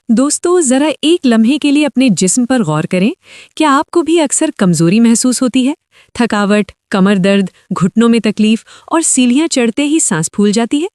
दोस्तों, जरा एक लम्हे के लिए अपने जिस्म पर गौर करें। क्या आपको भी अक्सर कमजोरी महसूस होती है? थकावट, कमर दर्द, घुटनों में तकलीफ और सीढ़ियां चढ़ते ही सांस फूल जाती है।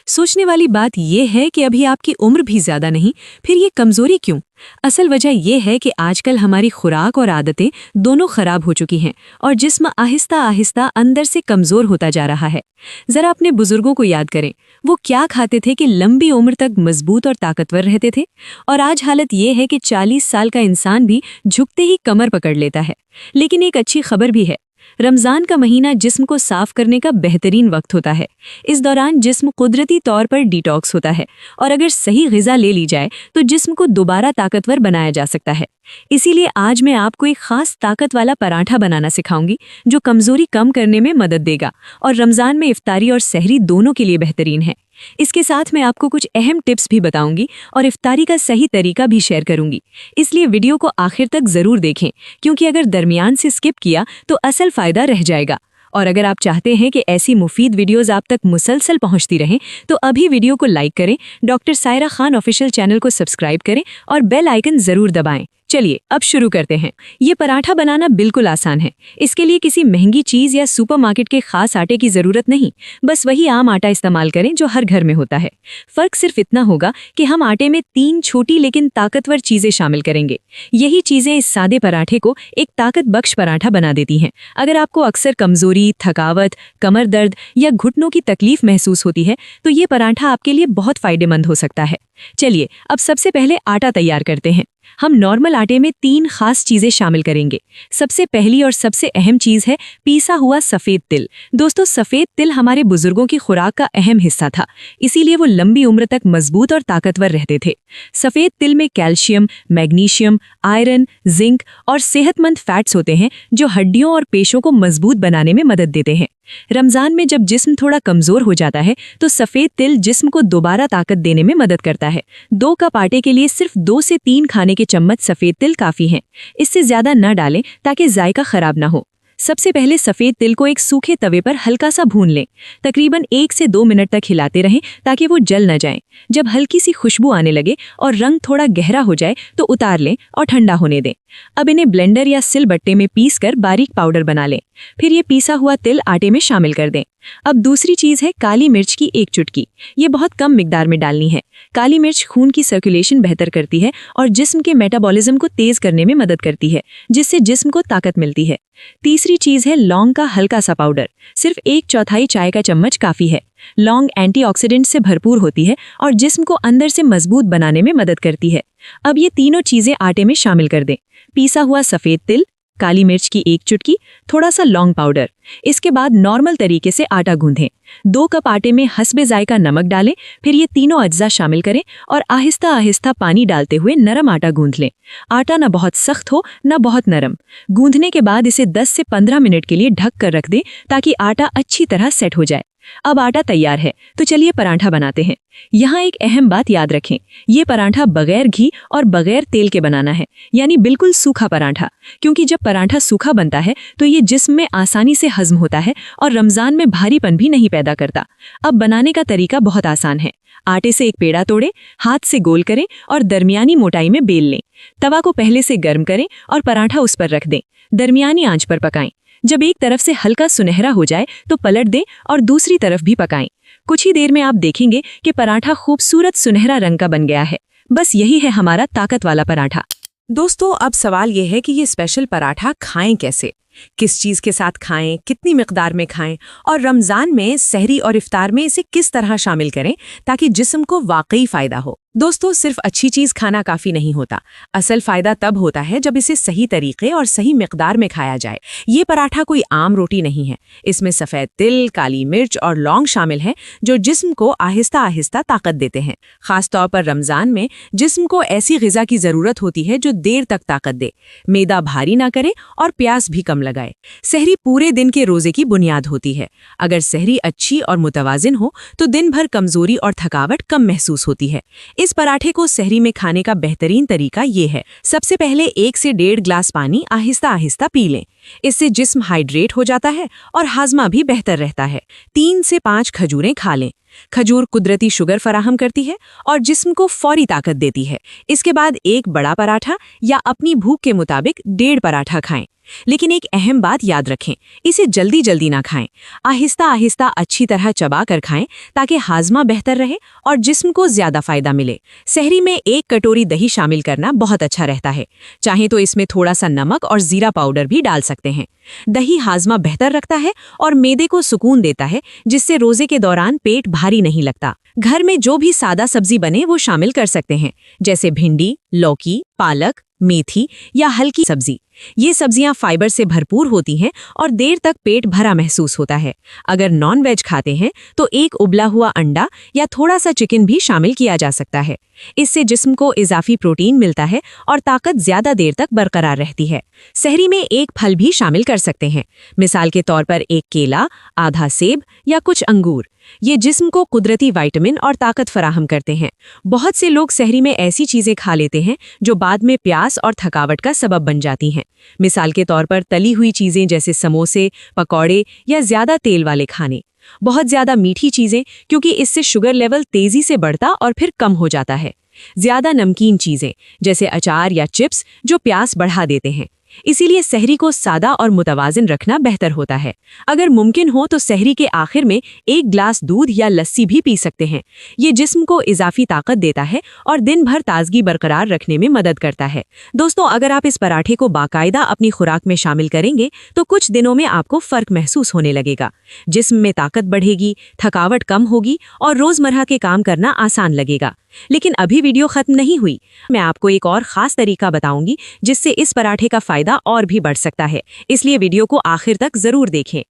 सोचने वाली बात यह है कि अभी आपकी उम्र भी ज्यादा नहीं, फिर ये कमजोरी क्यों? असल वजह यह है कि आजकल हमारी खुराक और आदतें दोनों खराब हो चुकी हैं और जिस्म आहिस्ता आहिस्ता अंदर से कमजोर होता जा रहा है। जरा अपने बुजुर्गों को याद करें, वो क्या खाते थे कि लंबी उम्र तक मजबूत और ताकतवर रहते थे, और आज हालत यह है कि 40 साल का इंसान भी झुकते ही कमर पकड़ लेता है। लेकिन एक अच्छी खबर भी है। रमज़ान का महीना जिस्म को साफ करने का बेहतरीन वक्त होता है। इस दौरान जिस्म कुदरती तौर पर डिटॉक्स होता है और अगर सही ग़िज़ा ले ली जाए तो जिस्म को दोबारा ताकतवर बनाया जा सकता है। इसीलिए आज मैं आपको एक खास ताकत वाला पराठा बनाना सिखाऊंगी जो कमज़ोरी कम करने में मदद देगा और रमज़ान में इफ्तारी और सहरी दोनों के लिए बेहतरीन है। इसके साथ मैं आपको कुछ अहम टिप्स भी बताऊंगी और इफ्तारी का सही तरीका भी शेयर करूंगी। इसलिए वीडियो को आखिर तक ज़रूर देखें, क्योंकि अगर दरमियान से स्किप किया तो असल फ़ायदा रह जाएगा। और अगर आप चाहते हैं कि ऐसी मुफीद वीडियोस आप तक मुसलसल पहुंचती रहें तो अभी वीडियो को लाइक करें, doctor Saira Khan official channel को सब्सक्राइब करें और बेल आइकन ज़रूर दबाएं। चलिए अब शुरू करते हैं। ये पराठा बनाना बिल्कुल आसान है। इसके लिए किसी महंगी चीज़ या सुपरमार्केट के खास आटे की ज़रूरत नहीं, बस वही आम आटा इस्तेमाल करें जो हर घर में होता है। फ़र्क सिर्फ इतना होगा कि हम आटे में 3 छोटी लेकिन ताकतवर चीज़ें शामिल करेंगे। यही चीज़ें इस सादे पराठे को एक ताकत बख्श पराठा बना देती हैं। अगर आपको अक्सर कमज़ोरी, थकावट, कमर दर्द या घुटनों की तकलीफ महसूस होती है तो ये पराठा आपके लिए बहुत फ़ायदेमंद हो सकता है। चलिए अब सबसे पहले आटा तैयार करते हैं। हम नॉर्मल आटे में 3 खास चीज़ें शामिल करेंगे। सबसे पहली और सबसे अहम चीज़ है पीसा हुआ सफ़ेद तिल। दोस्तों, सफ़ेद तिल हमारे बुजुर्गों की खुराक का अहम हिस्सा था, इसीलिए वो लंबी उम्र तक मजबूत और ताकतवर रहते थे। सफ़ेद तिल में कैल्शियम, मैग्नीशियम, आयरन, जिंक और सेहतमंद फैट्स होते हैं जो हड्डियों और पेशों को मजबूत बनाने में मदद देते हैं। रमज़ान में जब जिस्म थोड़ा कमज़ोर हो जाता है तो सफ़ेद तिल जिस्म को दोबारा ताकत देने में मदद करता है। 2 कप आटे के लिए सिर्फ 2 से 3 खाने के चम्मच सफ़ेद तिल काफ़ी हैं। इससे ज़्यादा न डालें ताकि जायका ख़राब ना हो। सबसे पहले सफ़ेद तिल को एक सूखे तवे पर हल्का सा भून लें। तकरीबन 1 से 2 मिनट तक हिलाते रहें ताकि वो जल न जाएं। जब हल्की सी खुशबू आने लगे और रंग थोड़ा गहरा हो जाए तो उतार लें और ठंडा होने दें। अब इन्हें ब्लेंडर या सिलबट्टे में पीसकर बारीक पाउडर बना लें। फिर ये पीसा हुआ तिल आटे में शामिल कर दें। अब दूसरी चीज़ है काली मिर्च की 1 चुटकी। ये बहुत कम मिकदार में डालनी है। काली मिर्च खून की सर्कुलेशन बेहतर करती है और जिस्म के मेटाबॉलिज्म को तेज करने में मदद करती है, जिससे जिस्म को ताकत मिलती है। तीसरी चीज़ है लौंग का हल्का सा पाउडर। सिर्फ 1/4 चाय का चम्मच काफ़ी है। लौंग एंटीऑक्सीडेंट से भरपूर होती है और जिस्म को अंदर से मजबूत बनाने में मदद करती है। अब ये तीनों चीज़ें आटे में शामिल कर दें। पीसा हुआ सफ़ेद तिल, काली मिर्च की 1 चुटकी, थोड़ा सा लौंग पाउडर। इसके बाद नॉर्मल तरीके से आटा गूंथें। 2 कप आटे में हस्बे जायका नमक डालें। फिर ये तीनों अज्जा शामिल करें और आहिस्ता आहिस्ता पानी डालते हुए नरम आटा गूंथ लें। आटा न बहुत सख्त हो न बहुत नरम। गूंथने के बाद इसे 10 से 15 मिनट के लिए ढक कर रख दें ताकि आटा अच्छी तरह सेट हो जाए। अब आटा तैयार है तो चलिए पराठा बनाते हैं। यहाँ एक अहम बात याद रखें, ये पराठा बगैर घी और बगैर तेल के बनाना है, यानी बिल्कुल सूखा पराठा। क्योंकि जब पराठा सूखा बनता है तो ये जिस्म में आसानी से हजम होता है और रमज़ान में भारीपन भी नहीं पैदा करता। अब बनाने का तरीका बहुत आसान है। आटे से एक पेड़ा तोड़ें, हाथ से गोल करें और दरमियानी मोटाई में बेल लें। तवा को पहले से गर्म करें और पराठा उस पर रख दें। दरमियानी आंच पर पकाएं। जब एक तरफ से हल्का सुनहरा हो जाए तो पलट दें और दूसरी तरफ भी पकाएं। कुछ ही देर में आप देखेंगे कि पराठा खूबसूरत सुनहरा रंग का बन गया है। बस यही है हमारा ताकत वाला पराठा। दोस्तों, अब सवाल ये है कि ये स्पेशल पराठा खाएं कैसे, किस चीज़ के साथ खाएं, कितनी मिकदार में खाएं और रमज़ान में सहरी और इफ्तार में इसे किस तरह शामिल करें ताकि जिस्म को वाकई फ़ायदा हो। दोस्तों, सिर्फ अच्छी चीज़ खाना काफ़ी नहीं होता। असल फ़ायदा तब होता है जब इसे सही तरीके और सही मिकदार में खाया जाए। ये पराठा कोई आम रोटी नहीं है। इसमें सफ़ेद तिल, काली मिर्च और लौंग शामिल हैं जो जिस्म को आहिस्ता आहिस्ता ताकत देते हैं। ख़ास तौर पर रमज़ान में जिस्म को ऐसी ग़िज़ा की ज़रूरत होती है जो देर तक ताकत दे, मैदा भारी ना करे और प्यास भी कम लगाए। सहरी पूरे दिन के रोज़े की बुनियाद होती है। अगर सहरी अच्छी और मुतवाज़िन हो तो दिन भर कमज़ोरी और थकावट कम महसूस होती है। इस पराठे को सहरी में खाने का बेहतरीन तरीका ये है, सबसे पहले 1 से 1.5 गिलास पानी आहिस्ता आहिस्ता पी लें। इससे जिस्म हाइड्रेट हो जाता है और हाजमा भी बेहतर रहता है। 3 से 5 खजूरें खा लें। खजूर कुदरती शुगर फराहम करती है और जिस्म को फौरी ताकत देती है। इसके बाद एक बड़ा पराठा या अपनी भूख के मुताबिक 1.5 पराठा खाएं। लेकिन एक अहम बात याद रखें, इसे जल्दी जल्दी ना खाएं। आहिस्ता आहिस्ता अच्छी तरह चबा कर खाएं ताकि हाजमा बेहतर रहे और जिस्म को ज्यादा फायदा मिले। सहरी में 1 कटोरी दही शामिल करना बहुत अच्छा रहता है। चाहे तो इसमें थोड़ा सा नमक और जीरा पाउडर भी डाल सकते हैं। दही हाजमा बेहतर रखता है और मैदे को सुकून देता है, जिससे रोजे के दौरान पेट भारी नहीं लगता। घर में जो भी सादा सब्जी बने वो शामिल कर सकते हैं, जैसे भिंडी, लौकी, पालक, मेथी या हल्की सब्जी। ये सब्जियां फाइबर से भरपूर होती हैं और देर तक पेट भरा महसूस होता है। अगर नॉन वेज खाते हैं तो एक उबला हुआ अंडा या थोड़ा सा चिकन भी शामिल किया जा सकता है। इससे जिस्म को इजाफी प्रोटीन मिलता है और ताकत ज्यादा देर तक बरकरार रहती है। सहरी में एक फल भी शामिल कर सकते हैं, मिसाल के तौर पर एक केला, आधा सेब या कुछ अंगूर। ये जिस्म को कुदरती विटामिन और ताकत फराहम करते हैं। बहुत से लोग सहरी में ऐसी चीजें खा लेते हैं जो बाद में प्यास और थकावट का सबब बन जाती हैं। मिसाल के तौर पर तली हुई चीजें जैसे समोसे, पकौड़े या ज्यादा तेल वाले खाने। बहुत ज्यादा मीठी चीजें, क्योंकि इससे शुगर लेवल तेजी से बढ़ता और फिर कम हो जाता है। ज्यादा नमकीन चीजें जैसे अचार या चिप्स जो प्यास बढ़ा देते हैं। इसीलिए सहरी को सादा और मुतवाजिन रखना बेहतर होता है। अगर मुमकिन हो तो सहरी के आखिर में 1 ग्लास दूध या लस्सी भी पी सकते हैं। ये जिस्म को इजाफी ताकत देता है और दिन भर ताजगी बरकरार रखने में मदद करता है। दोस्तों, अगर आप इस पराठे को बाकायदा अपनी खुराक में शामिल करेंगे तो कुछ दिनों में आपको फर्क महसूस होने लगेगा। जिस्म में ताकत बढ़ेगी, थकावट कम होगी और रोजमर्रा के काम करना आसान लगेगा। लेकिन अभी वीडियो खत्म नहीं हुई। मैं आपको एक और खास तरीका बताऊंगी जिससे इस पराठे का फायदा और भी बढ़ सकता है, इसलिए वीडियो को आखिर तक जरूर देखें।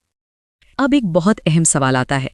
अब एक बहुत अहम सवाल आता है,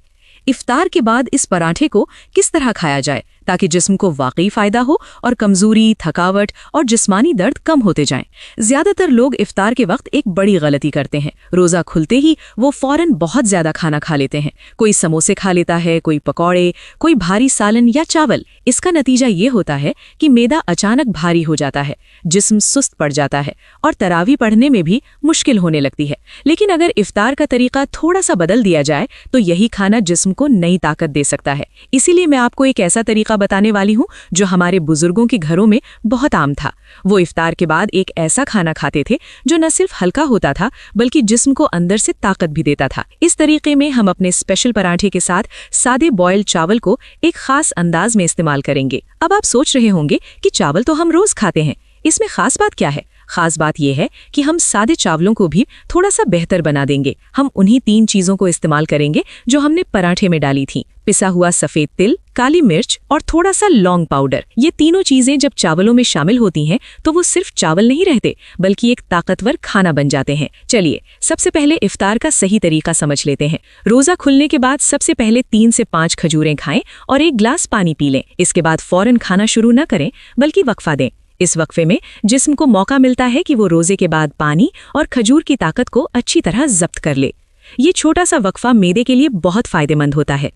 इफ्तार के बाद इस पराठे को किस तरह खाया जाए ताकि जिस्म को वाकई फायदा हो और कमजोरी, थकावट और जिस्मानी दर्द कम होते जाएं। ज्यादातर लोग इफ्तार के वक्त एक बड़ी गलती करते हैं। रोजा खुलते ही वो फौरन बहुत ज्यादा खाना खा लेते हैं। कोई समोसे खा लेता है, कोई पकौड़े, कोई भारी सालन या चावल। इसका नतीजा ये होता है कि मैदा अचानक भारी हो जाता है, जिस्म सुस्त पड़ जाता है और तरावी पढ़ने में भी मुश्किल होने लगती है। लेकिन अगर इफ्तार का तरीका थोड़ा सा बदल दिया जाए तो यही खाना जिस्म को नई ताकत दे सकता है। इसीलिए मैं आपको एक ऐसा तरीका बताने वाली हूँ जो हमारे बुजुर्गों के घरों में बहुत आम था। वो इफ्तार के बाद एक ऐसा खाना खाते थे जो न सिर्फ हल्का होता था बल्कि जिस्म को अंदर से ताकत भी देता था। इस तरीके में हम अपने स्पेशल पराठे के साथ सादे बॉइल्ड चावल को एक खास अंदाज में इस्तेमाल करेंगे। अब आप सोच रहे होंगे कि चावल तो हम रोज खाते हैं, इसमें खास बात क्या है? खास बात यह है कि हम सादे चावलों को भी थोड़ा सा बेहतर बना देंगे। हम उन्हीं 3 चीजों को इस्तेमाल करेंगे जो हमने पराठे में डाली थी: पिसा हुआ सफेद तिल, काली मिर्च और थोड़ा सा लौंग पाउडर। ये तीनों चीजें जब चावलों में शामिल होती हैं तो वो सिर्फ चावल नहीं रहते बल्कि एक ताकतवर खाना बन जाते हैं। चलिए सबसे पहले इफ्तार का सही तरीका समझ लेते हैं। रोजा खुलने के बाद सबसे पहले 3 से 5 खजूरें खाएं और 1 ग्लास पानी पी लें। इसके बाद फौरन खाना शुरू न करें बल्कि वक्फा दें। इस वक्फे में जिस्म को मौका मिलता है कि वो रोजे के बाद पानी और खजूर की ताकत को अच्छी तरह जब्त कर ले। ये छोटा सा वक्फा मैदे के लिए बहुत फायदेमंद होता है।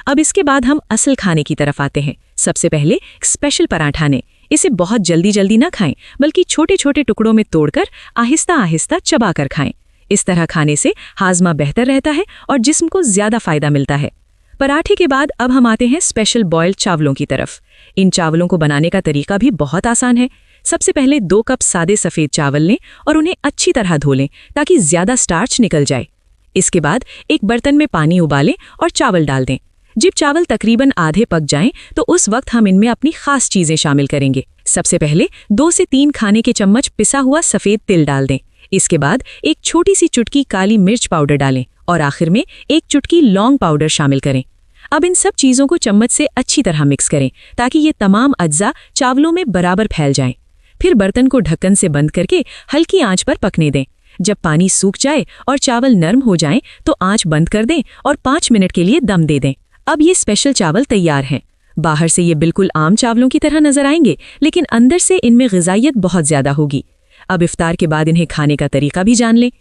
अब इसके बाद हम असल खाने की तरफ आते हैं। सबसे पहले स्पेशल पराठा ने इसे बहुत जल्दी जल्दी ना खाएं बल्कि छोटे छोटे टुकड़ों में तोड़कर आहिस्ता आहिस्ता चबा कर खाएं। इस तरह खाने से हाजमा बेहतर रहता है और जिस्म को ज्यादा फायदा मिलता है। पराठे के बाद अब हम आते हैं स्पेशल बॉइल्ड चावलों की तरफ। इन चावलों को बनाने का तरीका भी बहुत आसान है। सबसे पहले 2 कप सादे सफेद चावल लें और उन्हें अच्छी तरह धो लें ताकि ज्यादा स्टार्च निकल जाए। इसके बाद एक बर्तन में पानी उबालें और चावल डाल दें। जब चावल तकरीबन आधे पक जाएं तो उस वक्त हम इनमें अपनी खास चीजें शामिल करेंगे। सबसे पहले 2 से 3 खाने के चम्मच पिसा हुआ सफेद तिल डाल दें। इसके बाद एक छोटी सी चुटकी काली मिर्च पाउडर डालें और आखिर में 1 चुटकी लौंग पाउडर शामिल करें। अब इन सब चीजों को चम्मच से अच्छी तरह मिक्स करें ताकि ये तमाम अज्जा चावलों में बराबर फैल जाएं। फिर बर्तन को ढक्कन से बंद करके हल्की आंच पर पकने दें। जब पानी सूख जाए और चावल नरम हो जाएं तो आंच बंद कर दें और 5 मिनट के लिए दम दे दें। अब ये स्पेशल चावल तैयार हैं। बाहर से ये बिल्कुल आम चावलों की तरह नजर आएंगे, लेकिन अंदर से इनमें ग़िज़ाइयत बहुत ज्यादा होगी। अब इफ्तार के बाद इन्हें खाने का तरीका भी जान लें।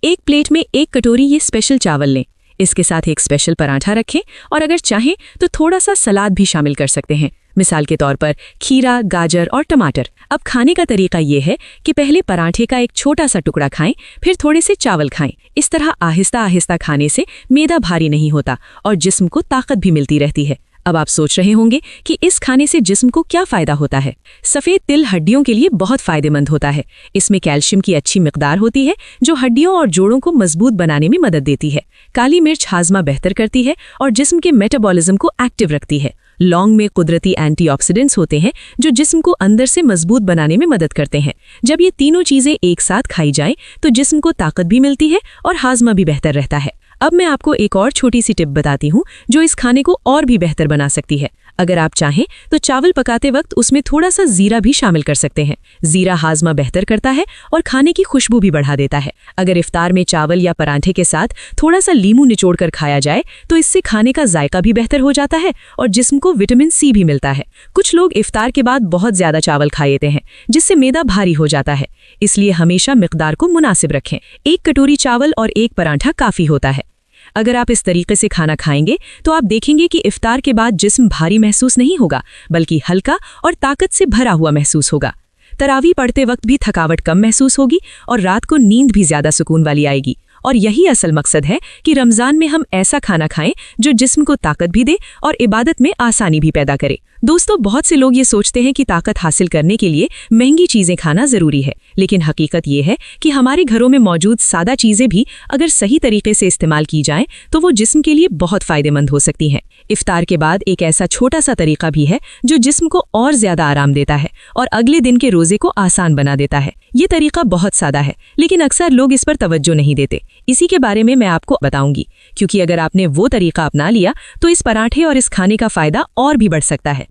एक प्लेट में 1 कटोरी ये स्पेशल चावल लें। इसके साथ एक स्पेशल पराठा रखें और अगर चाहें तो थोड़ा सा सलाद भी शामिल कर सकते हैं। मिसाल के तौर पर खीरा, गाजर और टमाटर। अब खाने का तरीका ये है कि पहले पराठे का एक छोटा सा टुकड़ा खाएं, फिर थोड़े से चावल खाएं। इस तरह आहिस्ता आहिस्ता खाने से मैदा भारी नहीं होता और जिस्म को ताकत भी मिलती रहती है। अब आप सोच रहे होंगे कि इस खाने से जिस्म को क्या फायदा होता है। सफ़ेद तिल हड्डियों के लिए बहुत फायदेमंद होता है। इसमें कैल्शियम की अच्छी मिकदार होती है जो हड्डियों और जोड़ों को मजबूत बनाने में मदद देती है। काली मिर्च हाजमा बेहतर करती है और जिस्म के मेटाबॉलिज्म को एक्टिव रखती है। लौंग में कुदरती एंटीऑक्सीडेंट्स होते हैं जो जिस्म को अंदर से मजबूत बनाने में मदद करते हैं। जब ये तीनों चीज़ें एक साथ खाई जाएं तो जिस्म को ताकत भी मिलती है और हाजमा भी बेहतर रहता है। अब मैं आपको एक और छोटी सी टिप बताती हूँ जो इस खाने को और भी बेहतर बना सकती है। अगर आप चाहें तो चावल पकाते वक्त उसमें थोड़ा सा जीरा भी शामिल कर सकते हैं। जीरा हाजमा बेहतर करता है और खाने की खुशबू भी बढ़ा देता है। अगर इफ्तार में चावल या पराठे के साथ थोड़ा सा लीमू निचोड़कर खाया जाए तो इससे खाने का जायका भी बेहतर हो जाता है और जिस्म को विटामिन सी भी मिलता है। कुछ लोग इफ्तार के बाद बहुत ज्यादा चावल खा लेते हैं जिससे मैदा भारी हो जाता है, इसलिए हमेशा मिकदार को मुनासिब रखें। 1 कटोरी चावल और 1 पराठा काफी होता है। अगर आप इस तरीके से खाना खाएंगे तो आप देखेंगे कि इफ्तार के बाद जिस्म भारी महसूस नहीं होगा बल्कि हल्का और ताकत से भरा हुआ महसूस होगा। तरावी पढ़ते वक्त भी थकावट कम महसूस होगी और रात को नींद भी ज्यादा सुकून वाली आएगी। और यही असल मकसद है कि रमजान में हम ऐसा खाना खाएं जो जिस्म को ताकत भी दे और इबादत में आसानी भी पैदा करे। दोस्तों, बहुत से लोग ये सोचते हैं कि ताकत हासिल करने के लिए महंगी चीजें खाना जरूरी है, लेकिन हकीकत ये है कि हमारे घरों में मौजूद सादा चीजें भी अगर सही तरीके से इस्तेमाल की जाएं तो वो जिस्म के लिए बहुत फायदेमंद हो सकती हैं। इफ्तार के बाद एक ऐसा छोटा सा तरीका भी है जो जिस्म को और ज्यादा आराम देता है और अगले दिन के रोजे को आसान बना देता है। ये तरीका बहुत सादा है लेकिन अक्सर लोग इस पर तवज्जो नहीं देते। इसी के बारे में मैं आपको बताऊंगी, क्योंकि अगर आपने वो तरीका अपना लिया तो इस पराठे और इस खाने का फायदा और भी बढ़ सकता है।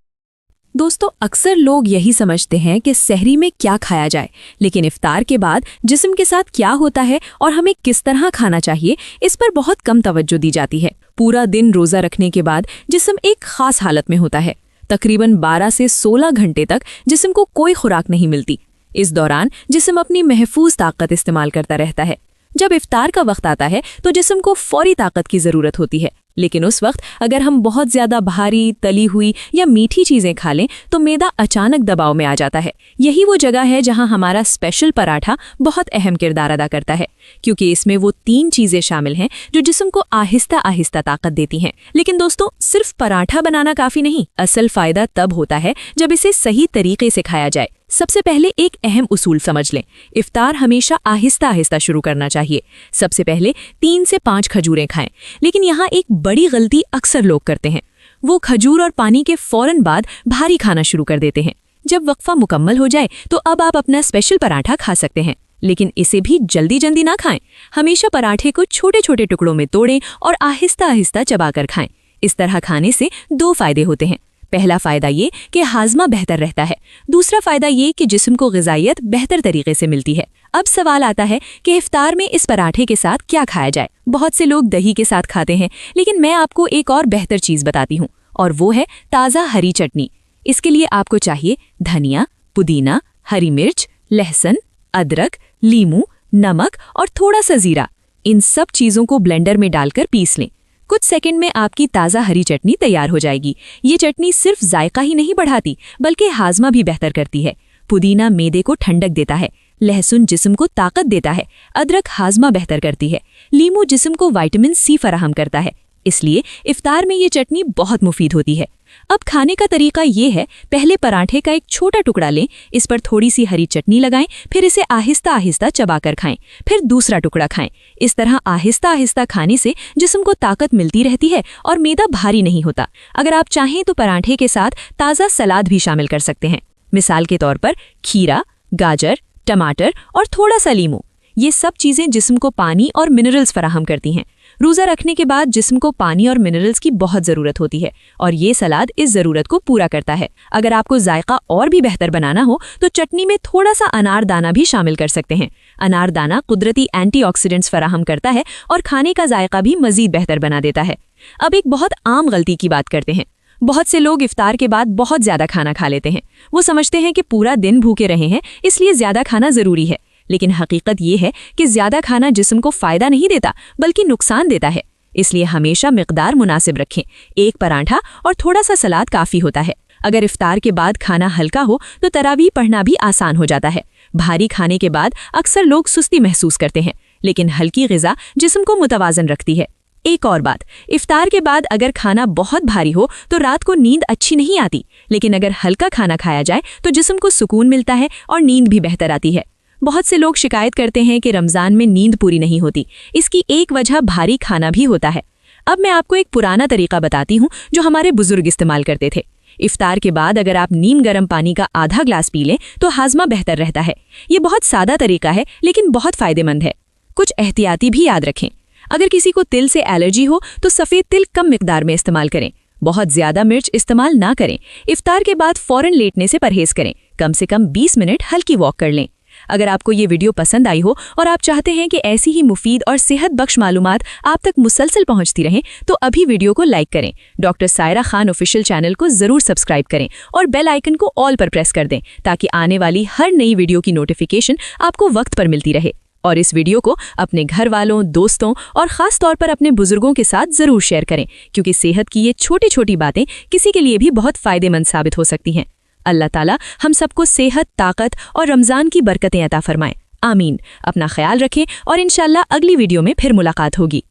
दोस्तों, अक्सर लोग यही समझते हैं कि सहरी में क्या खाया जाए, लेकिन इफ्तार के बाद जिस्म के साथ क्या होता है और हमें किस तरह खाना चाहिए, इस पर बहुत कम तवज्जो दी जाती है। पूरा दिन रोजा रखने के बाद जिस्म एक खास हालत में होता है। तकरीबन 12 से 16 घंटे तक जिस्म को कोई खुराक नहीं मिलती। इस दौरान जिस्म अपनी महफूज ताकत इस्तेमाल करता रहता है। जब इफ्तार का वक्त आता है तो जिस्म को फौरी ताकत की जरूरत होती है, लेकिन उस वक्त अगर हम बहुत ज्यादा भारी, तली हुई या मीठी चीजें खा लें तो मैदा अचानक दबाव में आ जाता है। यही वो जगह है जहां हमारा स्पेशल पराठा बहुत अहम किरदार अदा करता है, क्योंकि इसमें वो 3 चीजें शामिल हैं जो जिस्म को आहिस्ता आहिस्ता ताकत देती हैं। लेकिन दोस्तों, सिर्फ पराठा बनाना काफी नहीं। असल फायदा तब होता है जब इसे सही तरीके से खाया जाए। सबसे पहले एक अहम उसूल समझ लें। इफ्तार हमेशा आहिस्ता आहिस्ता शुरू करना चाहिए। सबसे पहले 3 से 5 खजूरें खाएं, लेकिन यहाँ एक बड़ी गलती अक्सर लोग करते हैं। वो खजूर और पानी के फौरन बाद भारी खाना शुरू कर देते हैं। जब वक्फा मुकम्मल हो जाए तो अब आप अपना स्पेशल पराठा खा सकते हैं, लेकिन इसे भी जल्दी जल्दी ना खाएं। हमेशा पराठे को छोटे छोटे टुकड़ों में तोड़ें और आहिस्ता आहिस्ता चबाकर खाएं। इस तरह खाने से 2 फायदे होते हैं। पहला फायदा ये कि हाजमा बेहतर रहता है। दूसरा फायदा ये कि जिस्म को ग़िज़ाइयत बेहतर तरीके से मिलती है। अब सवाल आता है कि इफ्तार में इस पराठे के साथ क्या खाया जाए। बहुत से लोग दही के साथ खाते हैं, लेकिन मैं आपको एक और बेहतर चीज़ बताती हूँ, और वो है ताज़ा हरी चटनी। इसके लिए आपको चाहिए धनिया, पुदीना, हरी मिर्च, लहसुन, अदरक, लीमू, नमक और थोड़ा सा जीरा। इन सब चीज़ों को ब्लेंडर में डालकर पीस लें। कुछ सेकंड में आपकी ताज़ा हरी चटनी तैयार हो जाएगी। ये चटनी सिर्फ जायका ही नहीं बढ़ाती बल्कि हाजमा भी बेहतर करती है। पुदीना मैदे को ठंडक देता है, लहसुन जिस्म को ताकत देता है, अदरक हाजमा बेहतर करती है, लीमू जिस्म को विटामिन सी फराहम करता है। इसलिए इफ्तार में ये चटनी बहुत मुफीद होती है। अब खाने का तरीका ये है, पहले पराठे का एक छोटा टुकड़ा लें, इस पर थोड़ी सी हरी चटनी लगाएं, फिर इसे आहिस्ता आहिस्ता चबाकर खाएं, फिर दूसरा टुकड़ा खाएं। इस तरह आहिस्ता आहिस्ता खाने से जिस्म को ताकत मिलती रहती है और मैदा भारी नहीं होता। अगर आप चाहें तो पराठे के साथ ताज़ा सलाद भी शामिल कर सकते हैं। मिसाल के तौर पर खीरा, गाजर, टमाटर और थोड़ा सा लीमू। ये सब चीज़ें जिस्म को पानी और मिनरल्स फराहम करती हैं। रोज़ा रखने के बाद जिस्म को पानी और मिनरल्स की बहुत ज़रूरत होती है और ये सलाद इस ज़रूरत को पूरा करता है। अगर आपको जायका और भी बेहतर बनाना हो तो चटनी में थोड़ा सा अनारदाना भी शामिल कर सकते हैं। अनारदाना कुदरती एंटीऑक्सीडेंट्स फराहम करता है और खाने का जायका भी मज़ीद बेहतर बना देता है। अब एक बहुत आम गलती की बात करते हैं। बहुत से लोग इफ्तार के बाद बहुत ज़्यादा खाना खा लेते हैं। वो समझते हैं कि पूरा दिन भूखे रहे हैं इसलिए ज़्यादा खाना ज़रूरी है, लेकिन हकीकत ये है कि ज़्यादा खाना जिस्म को फ़ायदा नहीं देता बल्कि नुकसान देता है। इसलिए हमेशा मिकदार मुनासिब रखें। एक पराठा और थोड़ा सा सलाद काफ़ी होता है। अगर इफ्तार के बाद खाना हल्का हो तो तरावीह पढ़ना भी आसान हो जाता है। भारी खाने के बाद अक्सर लोग सुस्ती महसूस करते हैं, लेकिन हल्की ग़िज़ा जिस्म को मुतवाज़न रखती है। एक और बात, इफ्तार के बाद अगर खाना बहुत भारी हो तो रात को नींद अच्छी नहीं आती, लेकिन अगर हल्का खाना खाया जाए तो जिस्म को सुकून मिलता है और नींद भी बेहतर आती है। बहुत से लोग शिकायत करते हैं कि रमज़ान में नींद पूरी नहीं होती। इसकी एक वजह भारी खाना भी होता है। अब मैं आपको एक पुराना तरीका बताती हूँ जो हमारे बुजुर्ग इस्तेमाल करते थे। इफ्तार के बाद अगर आप नीम गर्म पानी का आधा ग्लास पी लें तो हाजमा बेहतर रहता है। ये बहुत सादा तरीका है लेकिन बहुत फ़ायदेमंद है। कुछ एहतियाती भी याद रखें। अगर किसी को तिल से एलर्जी हो तो सफ़ेद तिल कम मिकदार में इस्तेमाल करें। बहुत ज़्यादा मिर्च इस्तेमाल ना करें। इफ्तार के बाद फ़ौरन लेटने से परहेज़ करें। कम से कम 20 मिनट हल्की वॉक कर लें। अगर आपको ये वीडियो पसंद आई हो और आप चाहते हैं कि ऐसी ही मुफीद और सेहत बख्श मालूमात आप तक मुसलसल पहुंचती रहें तो अभी वीडियो को लाइक करें, doctor Saira Khan official channel को ज़रूर सब्सक्राइब करें और बेल आइकन को ऑल पर प्रेस कर दें ताकि आने वाली हर नई वीडियो की नोटिफिकेशन आपको वक्त पर मिलती रहे। और इस वीडियो को अपने घर वालों, दोस्तों और ख़ास तौर पर अपने बुजुर्गों के साथ ज़रूर शेयर करें, क्योंकि सेहत की ये छोटी छोटी बातें किसी के लिए भी बहुत फ़ायदेमंद साबित हो सकती हैं। अल्लाह ताला हम सबको सेहत, ताकत और रमज़ान की बरकतें अता फरमाएं। आमीन। अपना ख्याल रखें और इंशाअल्लाह अगली वीडियो में फिर मुलाकात होगी।